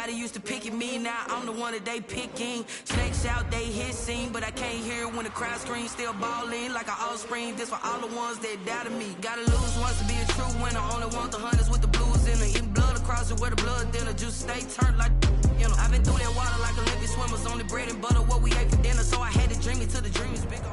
Everybody used to pick at me, now I'm the one that they picking. Snakes out, they hissing, but I can't hear when the crowd screams. Still balling like an offspring. This for all the ones that doubted me. Gotta lose once to be a true winner. Only want the hunters with the blues in it. Eating blood across it where the blood thinner. Juice stay turned like you know. I've been through that water like Olympic swimmers. Only bread and butter what we ate for dinner. So I had to dream it till the dream is bigger.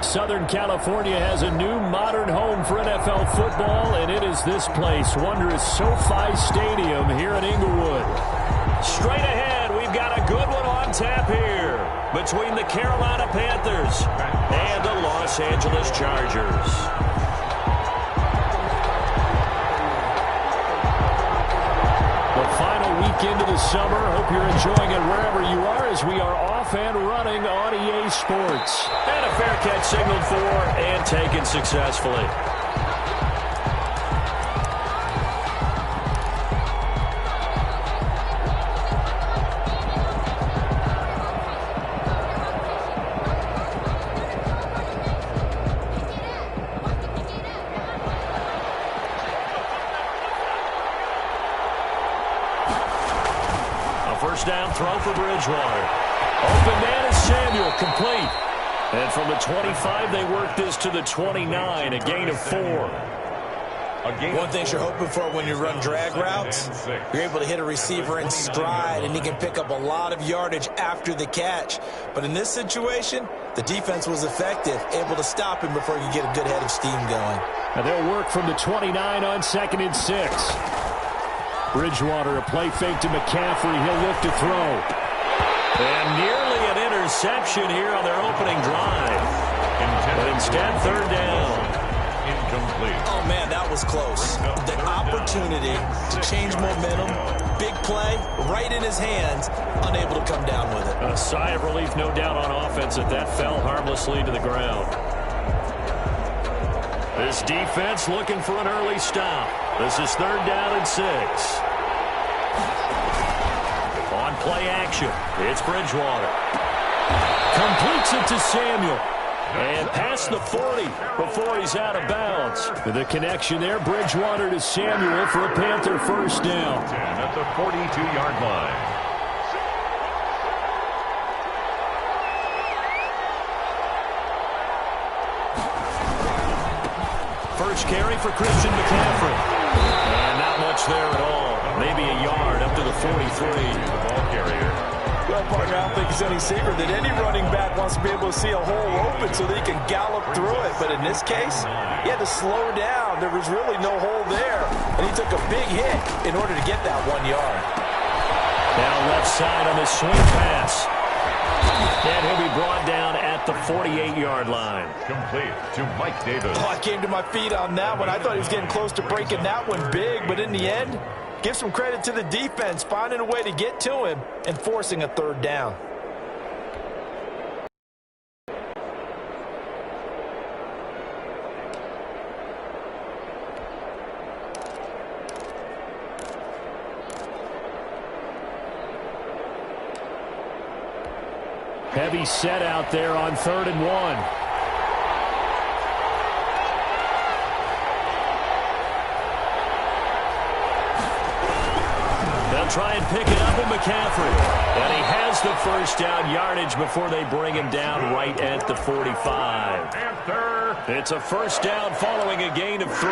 Southern California has a new modern home for NFL football, and it is this place, wondrous SoFi Stadium here in Inglewood. Straight ahead, we've got a good one on tap here between the Carolina Panthers and the Los Angeles Chargers. The final weekend of the summer. Hope you're enjoying it wherever you are as we are off and running on EA Sports. And a fair catch signaled for and taken successfully. First down throw for Bridgewater. Open man is Samuel, complete. And from the 25, they work this to the 29, a gain of 4. One thing you're hoping for when you run drag routes, you're able to hit a receiver in stride, and he can pick up a lot of yardage after the catch. But in this situation, the defense was effective, able to stop him before he could get a good head of steam going. Now they'll work from the 29 on 2nd and 6. Bridgewater, a play fake to McCaffrey. He'll look to throw. And nearly an interception here on their opening drive. But instead, 3rd down. Incomplete. Oh, man, that was close. The opportunity to change momentum, big play, right in his hands, unable to come down with it. A sigh of relief, no doubt, on offense that fell harmlessly to the ground. This defense looking for an early stop. This is 3rd down and 6. On play action, it's Bridgewater. Completes it to Samuel. And past the 40 before he's out of bounds. The connection there, Bridgewater to Samuel for a Panther first down. 10 at the 42-yard line. First carry for Christian McCaffrey. And not much there at all. Maybe a yard up to the 43. The ball carrier. Well, partner, I don't think it's any secret that any running back wants to be able to see a hole open so that he can gallop through it. But in this case, he had to slow down. There was really no hole there. And he took a big hit in order to get that 1 yard. Now left side on the swing pass. And he'll be brought down at the 48-yard line. Complete to Mike Davis. Oh, I came to my feet on that one. I thought he was getting close to breaking that one big. But in the end, give some credit to the defense, finding a way to get to him and forcing a 3rd down. Heavy set out there on 3rd and 1. They'll try and pick it up with McCaffrey. And he has the first down yardage before they bring him down right at the 45. It's a first down following a gain of 3.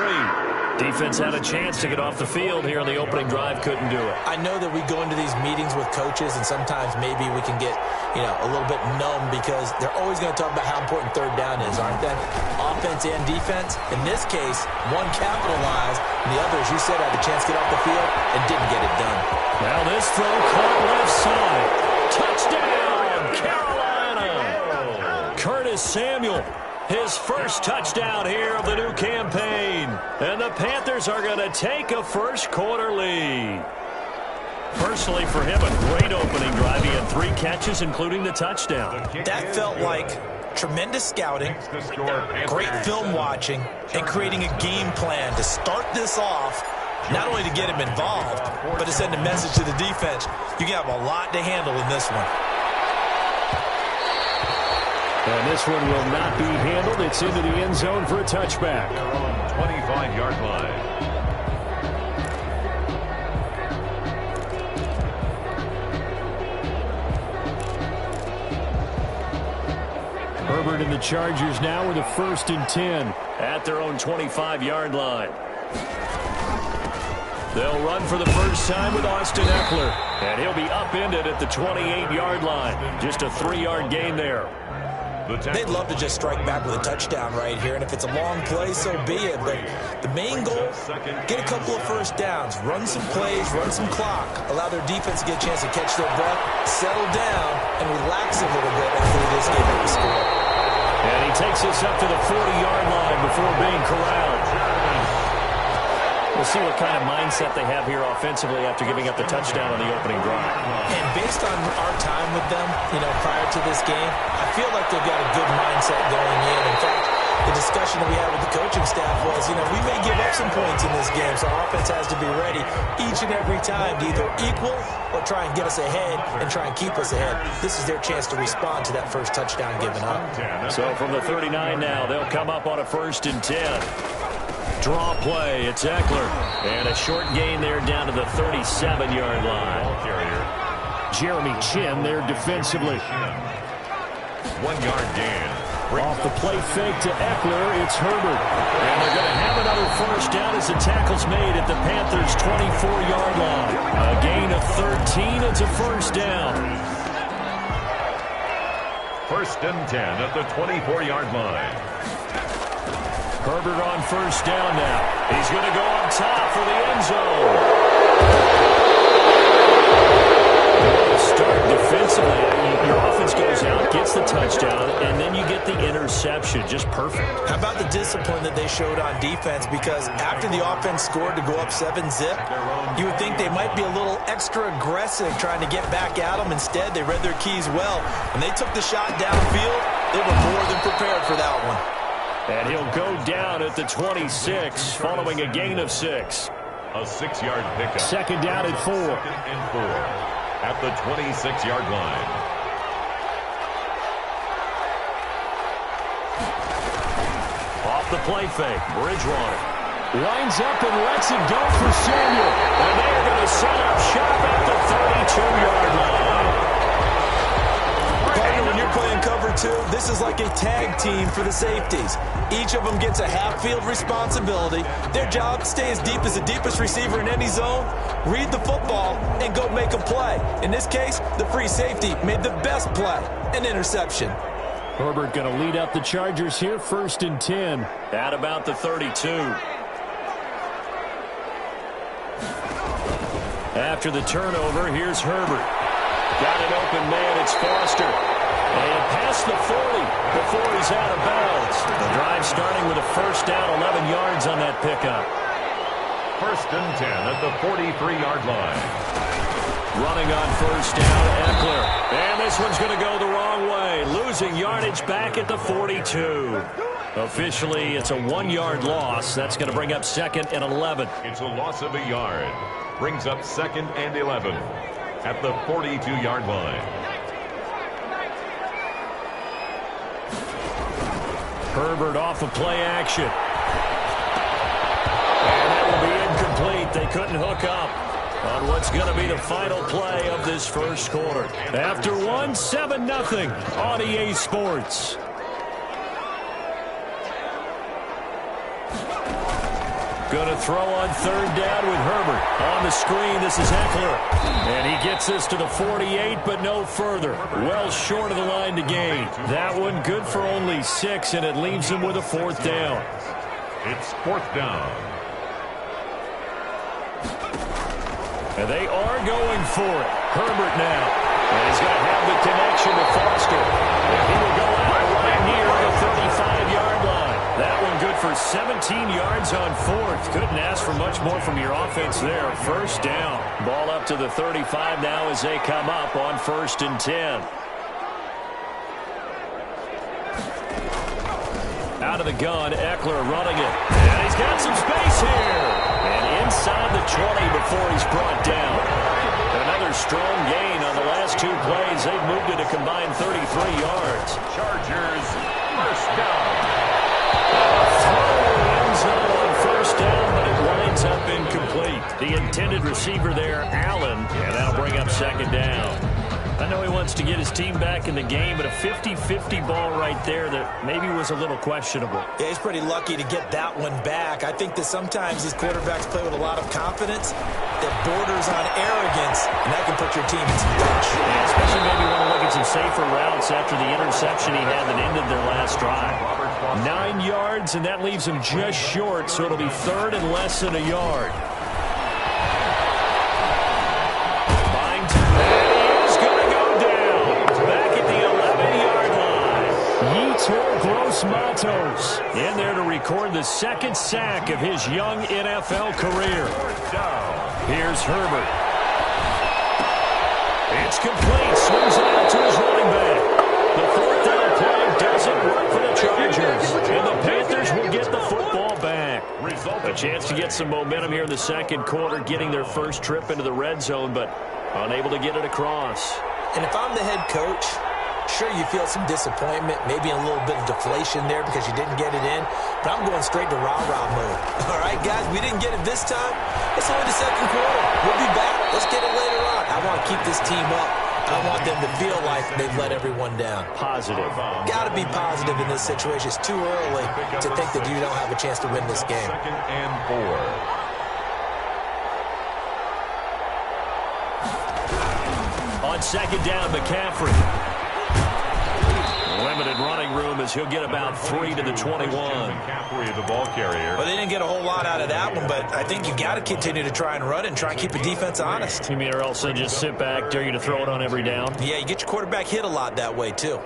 Defense had a chance to get off the field here on the opening drive, couldn't do it. I know that we go into these meetings with coaches, and sometimes maybe we can get, a little bit numb because they're always going to talk about how important 3rd down is, aren't they? Offense and defense. In this case, one capitalized, and the other, as you said, had a chance to get off the field and didn't get it done. Now this throw caught left side. Touchdown, Carolina! Curtis Samuel. His first touchdown here of the new campaign. And the Panthers are going to take a first quarter lead. Personally, for him, a great opening drive. He had 3 catches, including the touchdown. That felt like tremendous scouting, great film watching, and creating a game plan to start this off, not only to get him involved, but to send a message to the defense. You have a lot to handle in this one. And this one will not be handled. It's into the end zone for a touchback. 25-yard line. the Chargers now with a 1st and 10 at their own 25-yard line. They'll run for the first time with Austin Eckler, and he'll be upended at the 28-yard line. Just a 3-yard gain there. They'd love to just strike back with a touchdown right here, and if it's a long play, so be it. But the main goal, get a couple of first downs, run some plays, run some clock, allow their defense to get a chance to catch their breath, settle down, and relax a little bit after they just gave up the score. And he takes us up to the 40-yard line before being corralled. We'll see what kind of mindset they have here offensively after giving up the touchdown on the opening drive. And based on our time with them, prior to this game, I feel like they've got a good mindset going in. In fact, the discussion that we had with the coaching staff was, we may give up some points in this game, so our offense has to be ready each and every time to either equal or try and get us ahead and try and keep us ahead. This is their chance to respond to that first touchdown given up. So from the 39 now, they'll come up on a 1st and 10. Draw play, it's Eckler. And a short gain there down to the 37-yard line. Jeremy Chin there defensively. 1-yard gain. Off the play fake to Eckler, it's Herbert. And they're going to have another first down as the tackle's made at the Panthers' 24-yard line. A gain of 13, it's a first down. 1st and 10 at the 24-yard line. Herbert on first down now. He's going to go up top for the end zone. Start defensively. Your offense goes out, gets the touchdown, and then you get the interception. Just perfect. How about the discipline that they showed on defense? Because after the offense scored to go up 7-zip, you would think they might be a little extra aggressive trying to get back at them. Instead, they read their keys well. When they took the shot downfield, they were more than prepared for that one. And he'll go down at the 26 following a gain of 6. A 6-yard pickup. 2nd down and 4. 2nd and 4 at the 26-yard line. Off the play fake, Bridgewater lines up and lets it go for Samuel. And they're going to set up shop at the 32-yard line. Partner, when you're playing cover 2, this is like a tag team for the safeties. Each of them gets a half-field responsibility. Their job, stay as deep as the deepest receiver in any zone, read the football, and go make a play. In this case, the free safety made the best play, an interception. Herbert going to lead up the Chargers here, 1st and 10 at about the 32. After the turnover, here's Herbert. Got an open man, it's Foster. And past the 40 before he's out of bounds. The drive starting with a first down, 11 yards on that pickup. 1st and 10 at the 43-yard line. Running on first down, Eckler. And this one's going to go the wrong way. Losing yardage back at the 42. Officially, it's a 1-yard loss. That's going to bring up 2nd and 11. It's a loss of a yard. Brings up 2nd and 11 at the 42-yard line. Herbert off of play action. And that will be incomplete. They couldn't hook up on what's going to be the final play of this first quarter. After 7-0 on EA Sports. Going to throw on 3rd down with Herbert. On the screen, this is Eckler. And he gets us to the 48, but no further. Well short of the line to gain. That one good for only 6, and it leaves him with a 4th down. It's 4th down. And they are going for it. Herbert now. And he's going to have the connection to Foster. And he will go out right near the 35-yard line. That one good for 17 yards on 4th. Couldn't ask for much more from your offense there. 1st down. Ball up to the 35 now as they come up on 1st and 10. Out of the gun, Eckler running it. And he's got some space here. And inside the 20 before he's brought down. Another strong gain on the last 2 plays. They've moved it a combined 33 yards. Chargers, 1st down. End zone on 1st down, but it winds up incomplete. The intended receiver there, Allen, and that'll bring up 2nd down. I know he wants to get his team back in the game, but a 50-50 ball right there that maybe was a little questionable. Yeah, he's pretty lucky to get that one back. I think that sometimes these quarterbacks play with a lot of confidence that borders on arrogance, and that can put your team in some touch. Yeah, especially maybe want to look at some safer routes after the interception he had that ended their last drive. 9 yards, and that leaves him just short, so it'll be third and less than a yard. Matos in there to record the second sack of his young NFL career. Here's Herbert. It's complete. Swings it out to his running back. The fourth down play doesn't work for the Chargers. And the Panthers will get the football back. A chance to get some momentum here in the second quarter, getting their first trip into the red zone, but unable to get it across. And if I'm the head coach, sure, you feel some disappointment, maybe a little bit of deflation there because you didn't get it in, but I'm going straight to rah-rah mode. All right, guys, we didn't get it this time. It's only the second quarter. We'll be back. Let's get it later on. I want to keep this team up. I want them to feel like they've let everyone down. Positive. Got to be positive in this situation. It's too early to think that you don't have a chance to win this game. Second and 4. On second down, McCaffrey. Limited running room as he'll get about 3 to the 21. McCaffrey, the ball carrier. Well, they didn't get a whole lot out of that one, but I think you got to continue to try and run it and try and keep the defense honest. You mean or else they just sit back, dare you to throw it on every down? Yeah, you get your quarterback hit a lot that way, too.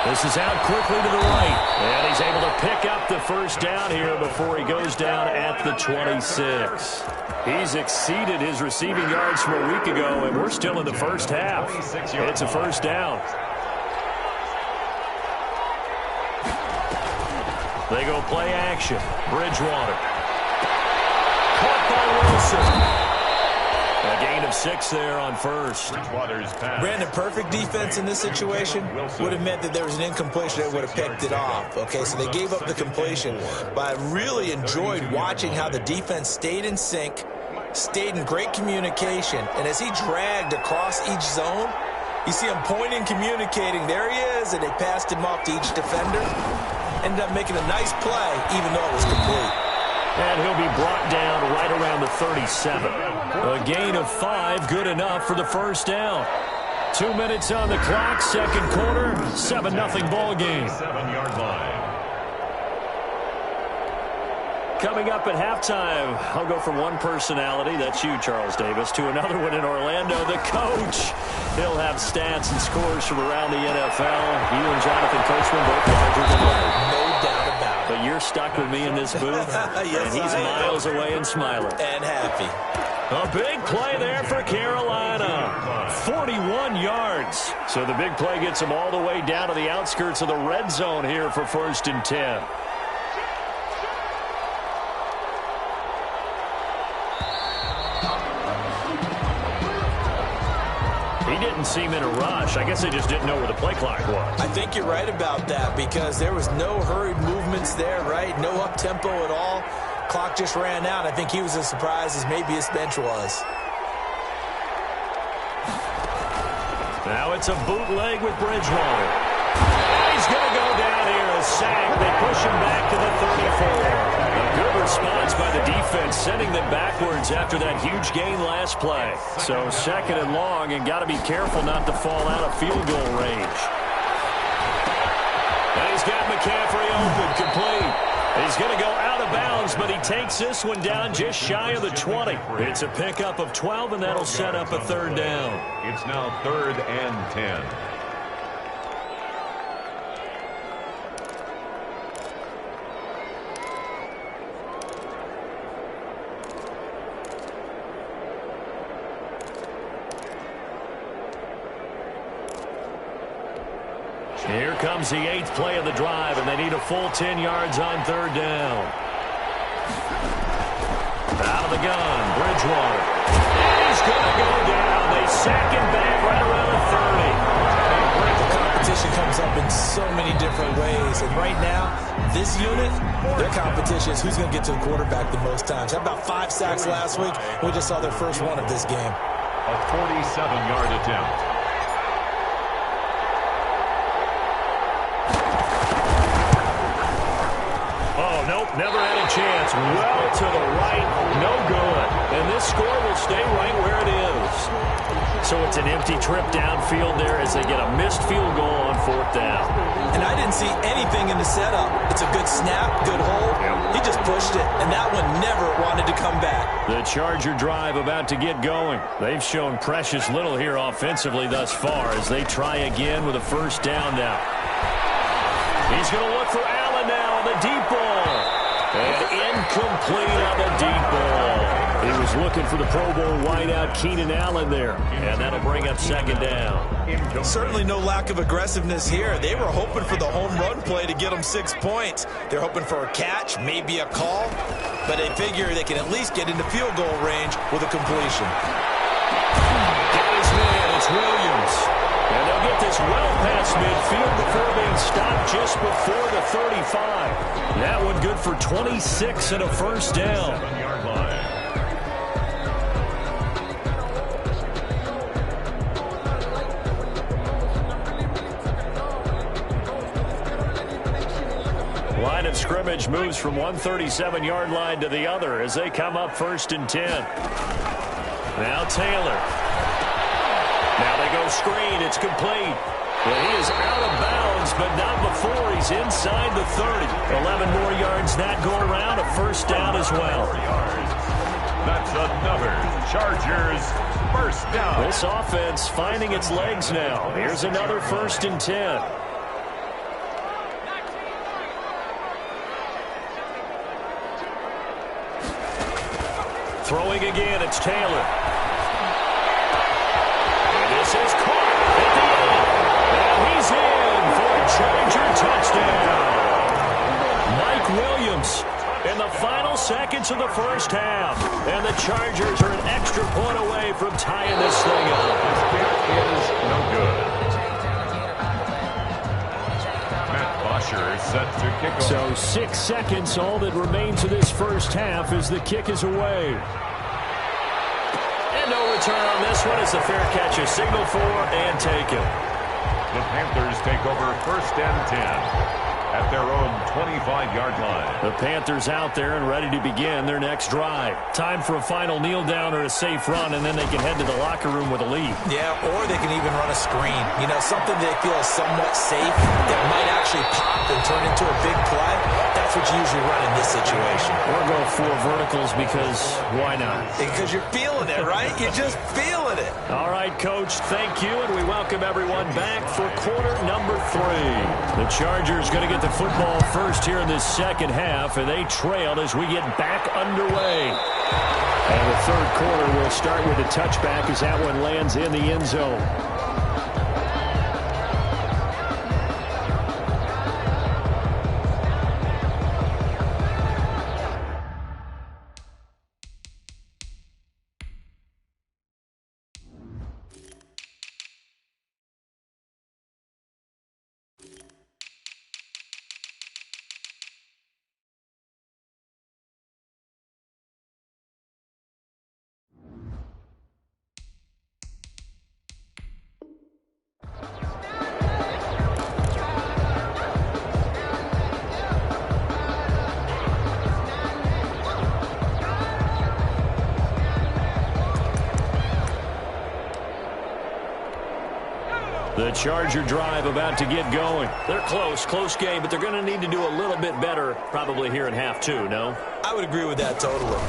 This is out quickly to the right. And he's able to pick up the first down here before he goes down at the 26. He's exceeded his receiving yards from a week ago, and we're still in the first half. It's a first down. They go play action. Bridgewater. Caught by Wilson. A gain of 6 there on first. Brandon, perfect defense in this situation would have meant that there was an incompletion that would have picked it off. Okay, so they gave up the completion. But I really enjoyed watching how the defense stayed in sync, stayed in great communication. And as he dragged across each zone, you see him pointing, communicating. There he is, and they passed him off to each defender. Ended up making a nice play, even though it was complete. And he'll be brought down right around the 37. A gain of 5, good enough for the first down. 2 minutes on the clock, second quarter, 7-0 ball game. 7-yard line. Coming up at halftime, I'll go from one personality, that's you, Charles Davis, to another one in Orlando, the coach. He'll have stats and scores from around the NFL. You and Jonathan Coachman both larger than life. No doubt about it. But you're stuck with me in this booth, yes, and he's miles away and smiling. And happy. A big play there for Carolina. 41 yards. So the big play gets them all the way down to the outskirts of the red zone here for 1st and 10. He didn't seem in a rush. I guess they just didn't know where the play clock was. I think you're right about that because there was no hurried movements there, right? No up-tempo at all. Clock just ran out. I think he was as surprised as maybe his bench was. Now it's a bootleg with Bridgewater. And he's going to go down here, a sack. They push him back to the 34. A good response by the defense, sending them backwards after that huge gain last play. So second and long, and got to be careful not to fall out of field goal range. And he's got McCaffrey open, complete. He's going to go out of bounds, but he takes this one down just shy of the 20. It's a pickup of 12, and that'll set up a third down. It's now 3rd and 10. Here comes the 8th play of the drive, and they need a full 10 yards on third down. Out of the gun, Bridgewater. And he's going to go down. They sack him back right around the 30. The competition comes up in many different ways. And right now, this unit, their competition is who's going to get to the quarterback the most times. How about 5 sacks last week? We just saw their first one of this game. A 47-yard attempt. Oh, nope, never had a chance. Well to the right, no good. And this score will stay right where it is. So it's an empty trip downfield there as they get a missed field goal on 4th down. And I didn't see anything in the setup. It's a good snap, good hold. He just pushed it, and that one never wanted to come back. The Charger drive about to get going. They've shown precious little here offensively thus far as they try again with a 1st down now. He's going to look for Allen now on the deep ball. And incomplete on the deep ball. He was looking for the Pro Bowl wideout Keenan Allen there. And that'll bring up 2nd down. Certainly no lack of aggressiveness here. They were hoping for the home run play to get them 6 points. They're hoping for a catch, maybe a call. But they figure they can at least get into field goal range with a completion. Got his man, it's Williams. And they'll get this well past midfield before being stopped just before the 35. That one good for 26 and a 1st down. 7-yard line. Line of scrimmage moves from one 37-yard line to the other as they come up 1st and 10. Now Taylor. Now they go screen. It's complete. Well, he is out of bounds, but not before he's inside the 30. 11 more yards that go around. A 1st down as well. That's another Chargers 1st down. This offense finding its legs now. Here's another 1st and 10. Throwing again, it's Taylor. And this is caught at the end. And he's in for a Charger touchdown. Mike Williams in the final seconds of the 1st half. And the Chargers are an extra point away from tying this thing up. This kick is no good. Matt Bosher is set to kick off. So 6 seconds, all that remains of this 1st half as the kick is away. And no return on this one as the fair catch is signaled for and taken. The Panthers take over 1st and 10 at their own 25-yard line. The Panthers out there and ready to begin their next drive. Time for a final kneel down or a safe run, and then they can head to the locker room with a lead. Yeah, or they can even run a screen. You know, something they feel is somewhat safe that might actually pop and turn into a big play. That's what you usually run in this situation. Or go 4 verticals because why not? Because you're feeling it, right? You're just feeling it. All right, Coach, thank you, and we welcome everyone back for quarter number 3. The Chargers going to get the football first here in this 2nd half, and they trail as we get back underway. And the 3rd quarter will start with a touchback as that one lands in the end zone. The Charger drive about to get going. They're close game, but they're going to need to do a little bit better probably here in half 2, no? I would agree with that totally.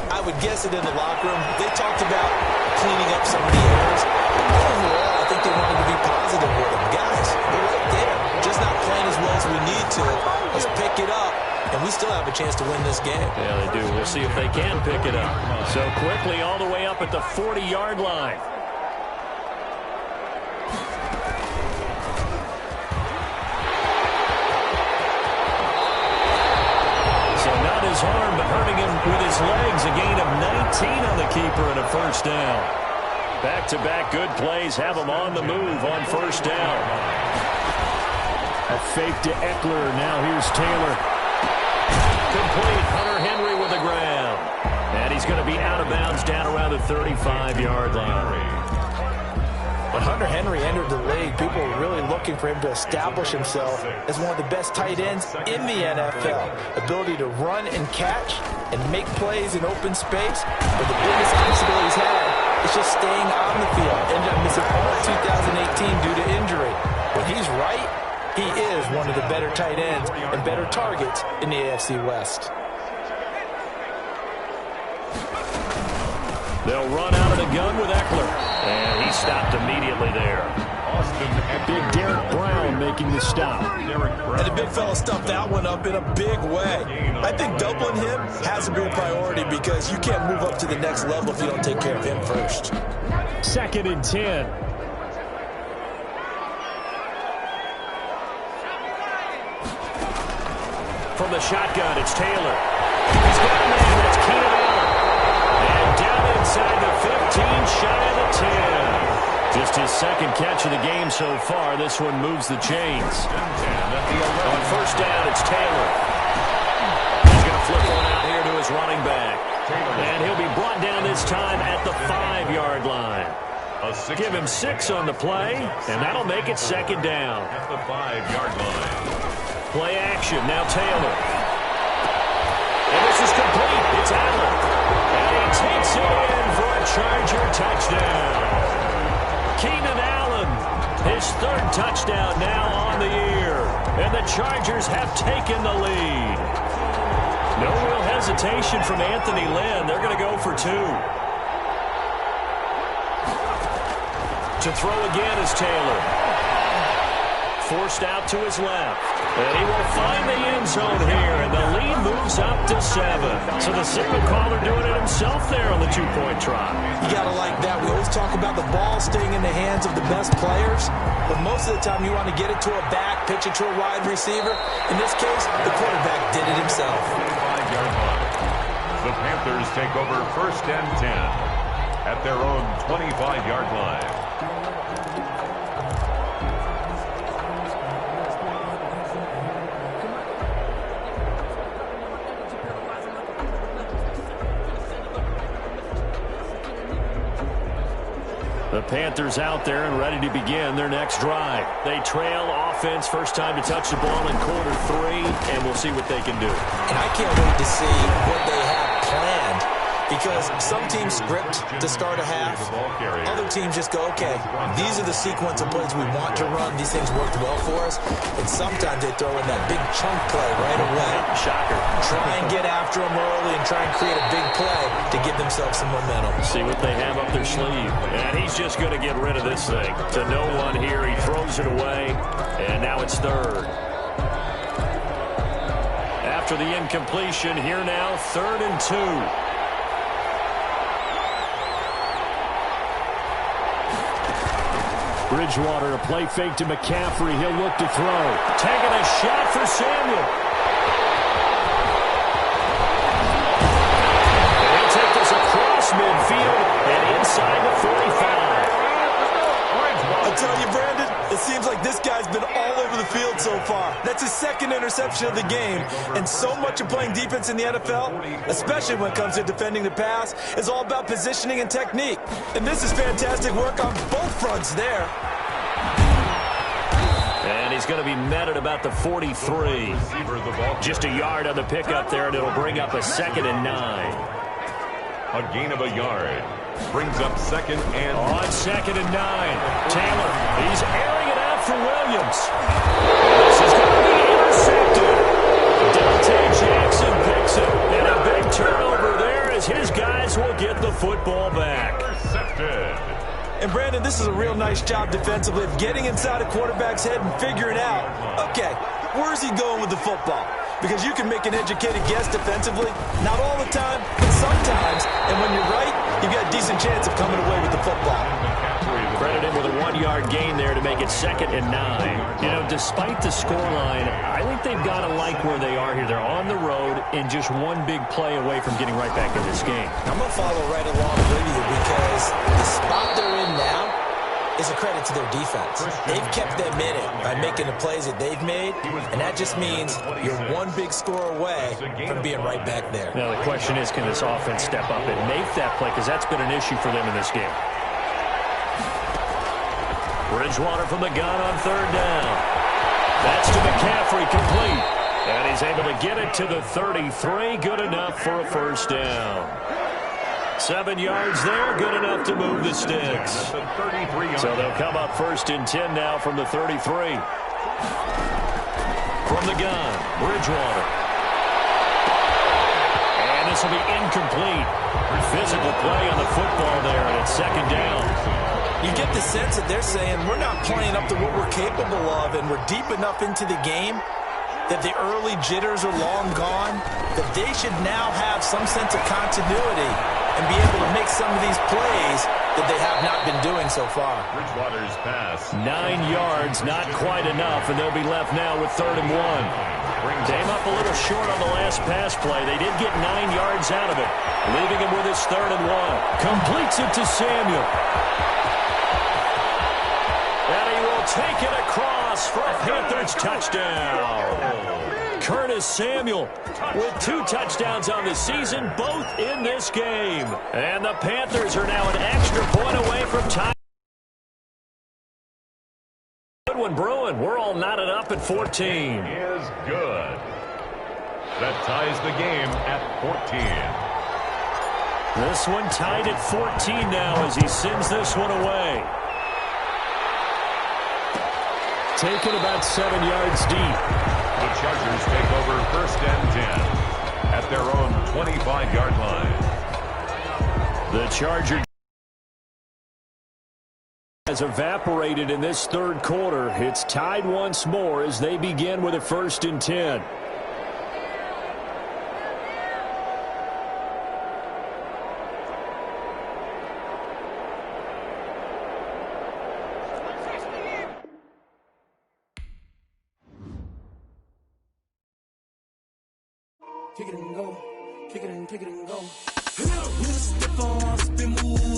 I would guess it in the locker room. They talked about cleaning up some of the errors. Overall, I think they wanted to be positive with them. Guys, we're right there. Just not playing as well as we need to. Let's pick it up, and we still have a chance to win this game. Yeah, they do. We'll see if they can pick it up. So quickly all the way up at the 40-yard line. His arm, but hurting him with his legs. A gain of 19 on the keeper and a 1st down. Back-to-back good plays have him on the move on 1st down. A fake to Eckler. Now here's Taylor. Complete. Hunter Henry with the grab. And he's going to be out of bounds down around the 35-yard line. When Hunter Henry entered the league, people were really looking for him to establish himself as one of the best tight ends in the NFL. Ability to run and catch and make plays in open space. But the biggest obstacle he's had is just staying on the field. Ended up missing all of 2018 due to injury. When he's right, he is one of the better tight ends and better targets in the AFC West. They'll run out of the gun with Eckler. And he stopped immediately there. Big Derek Brown making the stop. And the big fella stuffed that one up in a big way. I think doubling him has to be a priority because you can't move up to the next level if you don't take care of him first. 2nd and 10. From the shotgun, it's Taylor. He's got a man. That's Keenan Allen. And down inside the 15, shy of the 10. Just his second catch of the game so far. This one moves the chains. On first down, it's Taylor. He's going to flip one out here to his running back. And he'll be brought down this time at the 5-yard line. Give him 6 on the play, and that'll make it 2nd down. At the 5-yard line. Play action, now Taylor. And this is complete. It's Allen. And he takes it in for a Charger touchdown. Keenan Allen, his 3rd touchdown now on the year. And the Chargers have taken the lead. No real hesitation from Anthony Lynn. They're going to go for 2. To throw again is Taylor. Forced out to his left. And he will find the end zone here, and the lead moves up to 7. So the signal caller doing it himself there on the 2-point try. You got to like that. We always talk about the ball staying in the hands of the best players, but most of the time you want to get it to a back, pitch it to a wide receiver. In this case, the quarterback did it himself. 5-yard line. The Panthers take over 1st and 10 at their own 25-yard line. The Panthers out there and ready to begin their next drive. They trail offense, first time to touch the ball in quarter 3, and we'll see what they can do. And I can't wait to see what they have planned, because some teams script to start a half. Other teams just go, okay, these are the sequence of plays we want to run. These things worked well for us. And sometimes they throw in that big chunk play right away. Shocker. Try and get after them early and try and create a big play to give themselves some momentum. See what they have up their sleeve. And he's just going to get rid of this thing. To no one here. He throws it away. And now it's 3rd. After the incompletion, here now, 3rd and 2. Bridgewater, a play fake to McCaffrey. He'll look to throw. Taking a shot for Samuel. And he'll take this across midfield and inside the 45. I tell you, Brandon, it seems like this guy's been all over the field so far. That's his 2nd interception of the game. And so much of playing defense in the NFL, especially when it comes to defending the pass, is all about positioning and technique. And this is fantastic work on both fronts there. And he's going to be met at about the 43. Just a yard on the pickup there, and it'll bring up a 2nd and 9. A gain of a yard. Brings up 2nd and... On 2nd and 9. Taylor, he's airing it out for Williams. This is going to be intercepted. Dante Jackson picks it. And a big turnover there as his guys will get the football back. Intercepted. And, Brandon, this is a real nice job defensively of getting inside a quarterback's head and figuring out, okay, where's he going with the football? Because you can make an educated guess defensively, not all the time, but sometimes. And when you're right, you've got a decent chance of coming away with the football. Credit him with a 1-yard gain there to make it 2nd and 9. You know, despite the scoreline, I think they've got to like where they are here. They're on the road and just one big play away from getting right back in this game. I'm going to follow right along with you because the spot they're in now is a credit to their defense. They've kept them in it by making the plays that they've made, and that just means you're one big score away from being right back there. Now the question is, can this offense step up and make that play, because that's been an issue for them in this game. Bridgewater from the gun on third down. That's to McCaffrey, complete. And he's able to get it to the 33, good enough for a first down. 7 yards there, good enough to move the sticks. So they'll come up first and 10 now from the 33. From the gun, Bridgewater. And this will be incomplete. Physical play on the football there, and it's second down. You get the sense that they're saying we're not playing up to what we're capable of, and we're deep enough into the game that the early jitters are long gone, that they should now have some sense of continuity and be able to make some of these plays that they have not been doing so far. Bridgewater's pass. 9 yards, not quite enough, and they'll be left now with 3rd and 1. Came up a little short on the last pass play. They did get 9 yards out of it, leaving him with his 3rd and 1. Completes it to Samuel. And he will take it across for a Panthers touchdown. Curtis Samuel with 2 touchdowns on the season, both in this game. And the Panthers are now an extra point away from tie. Good one, Bruin. We're all knotted up at 14. Is good. That ties the game at 14. This one tied at 14 now as he sends this one away. Taken about 7 yards deep. The Chargers take over 1st and 10 at their own 25-yard line. The Charger has evaporated in this 3rd quarter. It's tied once more as they begin with a 1st and 10. Kick it and go, kick it and go. Step on, spin move.